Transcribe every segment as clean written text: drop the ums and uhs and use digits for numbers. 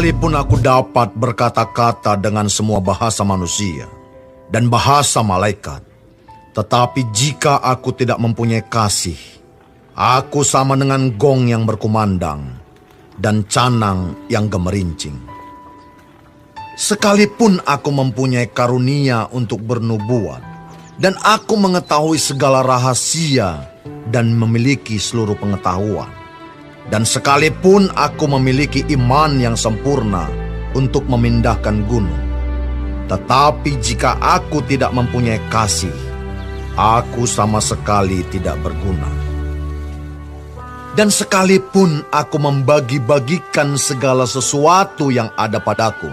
Sekalipun aku dapat berkata-kata dengan semua bahasa manusia dan bahasa malaikat, tetapi jika aku tidak mempunyai kasih, aku sama dengan gong yang berkumandang dan canang yang gemerincing. Sekalipun aku mempunyai karunia untuk bernubuat, dan aku mengetahui segala rahasia dan memiliki seluruh pengetahuan, dan sekalipun aku memiliki iman yang sempurna untuk memindahkan gunung, tetapi jika aku tidak mempunyai kasih, aku sama sekali tidak berguna. Dan sekalipun aku membagi-bagikan segala sesuatu yang ada padaku,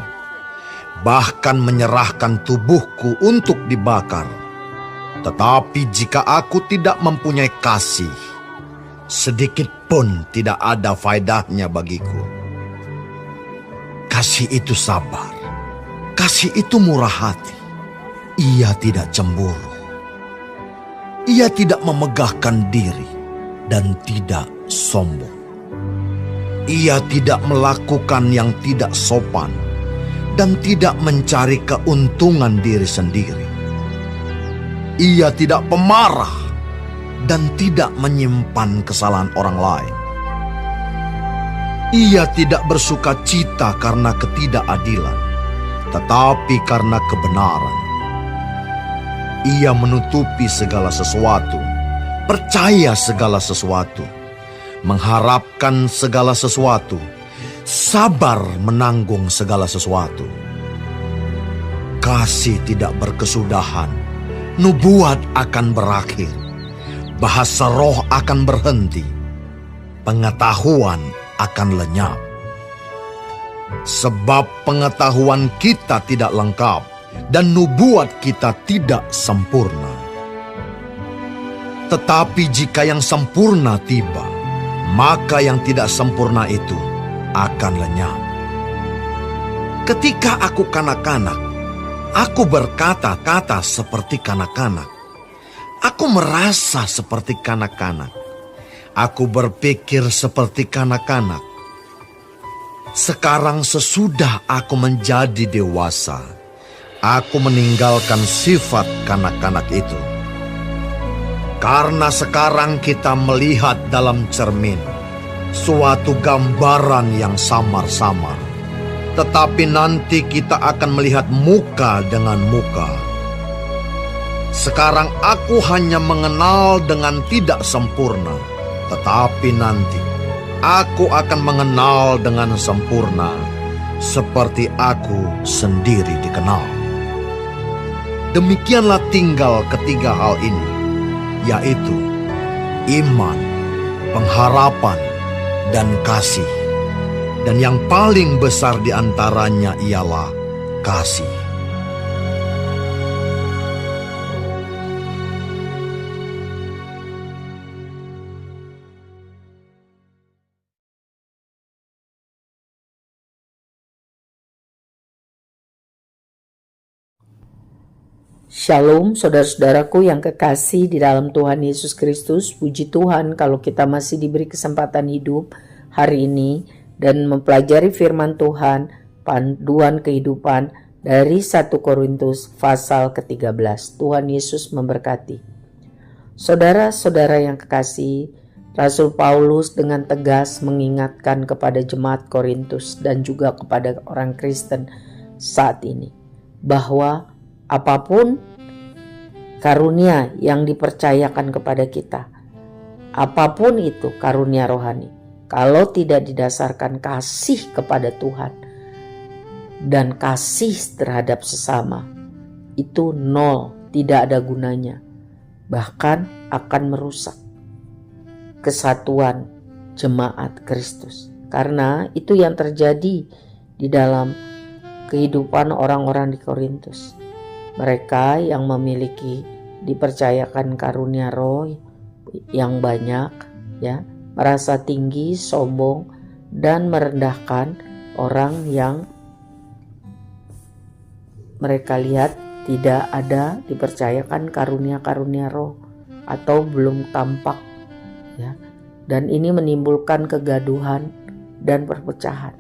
bahkan menyerahkan tubuhku untuk dibakar, tetapi jika aku tidak mempunyai kasih, sedikit pun tidak ada faedahnya bagiku. Kasih itu sabar, kasih itu murah hati, ia tidak cemburu, ia tidak memegahkan diri dan tidak sombong. Ia tidak melakukan yang tidak sopan dan tidak mencari keuntungan diri sendiri. Ia tidak pemarah dan tidak menyimpan kesalahan orang lain. Ia tidak bersuka cita karena ketidakadilan, tetapi karena kebenaran. Ia menutupi segala sesuatu, percaya segala sesuatu, mengharapkan segala sesuatu, sabar menanggung segala sesuatu. Kasih tidak berkesudahan, nubuat akan berakhir, bahasa roh akan berhenti, pengetahuan akan lenyap. Sebab pengetahuan kita tidak lengkap dan nubuat kita tidak sempurna. Tetapi jika yang sempurna tiba, maka yang tidak sempurna itu akan lenyap. Ketika aku kanak-kanak, aku berkata-kata seperti kanak-kanak. Aku merasa seperti kanak-kanak. Aku berpikir seperti kanak-kanak. Sekarang sesudah aku menjadi dewasa, aku meninggalkan sifat kanak-kanak itu. Karena sekarang kita melihat dalam cermin suatu gambaran yang samar-samar, tetapi nanti kita akan melihat muka dengan muka. Sekarang aku hanya mengenal dengan tidak sempurna, tetapi nanti aku akan mengenal dengan sempurna, seperti aku sendiri dikenal. Demikianlah tinggal ketiga hal ini, yaitu iman, pengharapan, dan kasih. Dan yang paling besar di antaranya ialah kasih. Shalom saudara-saudaraku yang kekasih di dalam Tuhan Yesus Kristus. Puji Tuhan kalau kita masih diberi kesempatan hidup hari ini dan mempelajari firman Tuhan, panduan kehidupan dari 1 Korintus pasal ke-13. Tuhan Yesus memberkati. Saudara-saudara yang kekasih, Rasul Paulus dengan tegas mengingatkan kepada jemaat Korintus dan juga kepada orang Kristen saat ini bahwa apapun karunia yang dipercayakan kepada kita, apapun itu karunia rohani, kalau tidak didasarkan kasih kepada Tuhan dan kasih terhadap sesama, itu nol, tidak ada gunanya, bahkan akan merusak kesatuan jemaat Kristus. Karena itu yang terjadi di dalam kehidupan orang-orang di Korintus. Mereka yang memiliki dipercayakan karunia roh yang banyak, ya, merasa tinggi, sombong, dan merendahkan orang yang mereka lihat tidak ada dipercayakan karunia-karunia roh atau belum tampak, ya. Dan ini menimbulkan kegaduhan dan perpecahan.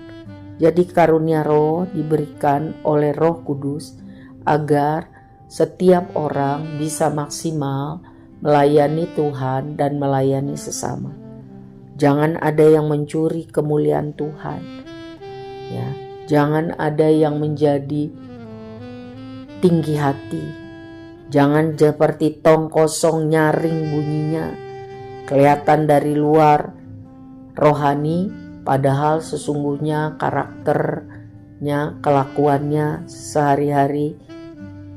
Jadi karunia roh diberikan oleh Roh Kudus agar setiap orang bisa maksimal melayani Tuhan dan melayani sesama. Jangan ada yang mencuri kemuliaan Tuhan. Ya, jangan ada yang menjadi tinggi hati. Jangan seperti tong kosong nyaring bunyinya, kelihatan dari luar rohani, padahal sesungguhnya karakternya, kelakuannya sehari-hari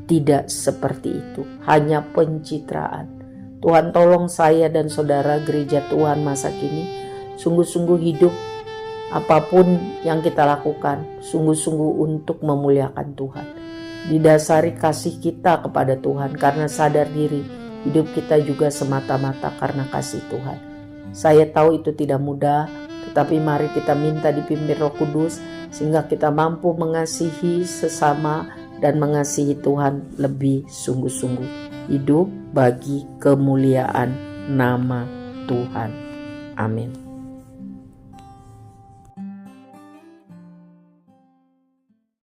tidak seperti itu, hanya pencitraan. Tuhan tolong saya dan saudara gereja Tuhan masa kini sungguh-sungguh hidup apapun yang kita lakukan, sungguh-sungguh untuk memuliakan Tuhan. Didasari kasih kita kepada Tuhan karena sadar diri hidup kita juga semata-mata karena kasih Tuhan. Saya tahu itu tidak mudah, tetapi mari kita minta dipimpin Roh Kudus sehingga kita mampu mengasihi sesama dan mengasihi Tuhan lebih sungguh-sungguh. Hidup bagi kemuliaan nama Tuhan. Amin.